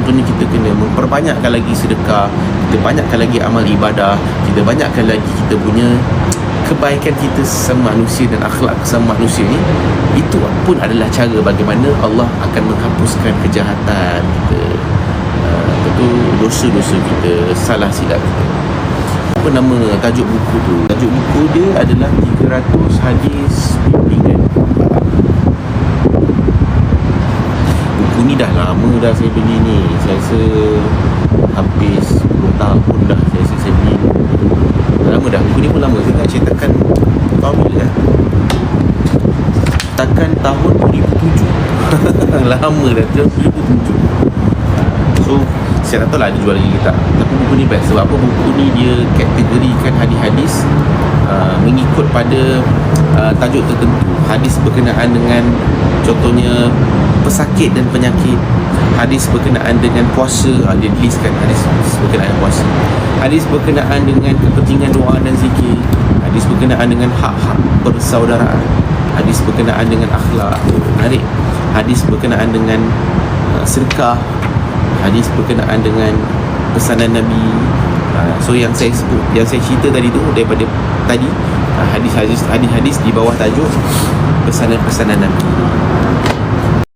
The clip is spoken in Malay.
contohnya kita kena memperbanyakkan lagi sedekah, kita banyakkan lagi amal ibadah, kita banyakkan lagi kita punya kebaikan kita sesama manusia dan akhlak sesama manusia ni. Itu pun adalah cara bagaimana Allah akan menghapuskan kejahatan kita, dosa-dosa kita, salah silap kita. Apa nama tajuk buku tu? Tajuk buku dia adalah 300 hadis bimbingan. Buku ni dah lama dah saya beli ni. Saya rasa hampir 10 tahun dah saya beli. Dah lama dah. Buku ni pun lama. Saya nak cetakan tahun bila kan? Cetakan tahun 2007. Lama dah, 2007. So saya tak tahu lah dia jual lagi ke tak. Tapi buku ni best. Sebab apa? Buku ni dia kategorikan hadis-hadis mengikut pada tajuk tertentu. Hadis berkenaan dengan contohnya pesakit dan penyakit, hadis berkenaan dengan puasa, dia tuliskan hadis berkenaan dengan puasa, hadis berkenaan dengan kepentingan doa dan zikir, hadis berkenaan dengan hak-hak persaudaraan, hadis berkenaan dengan akhlak, menarik, hadis berkenaan dengan sedekah, hadis berkenaan dengan pesanan Nabi. So yang saya sebut, yang saya cerita tadi tu daripada tadi, hadis-hadis di bawah tajuk pesanan-pesanan Nabi.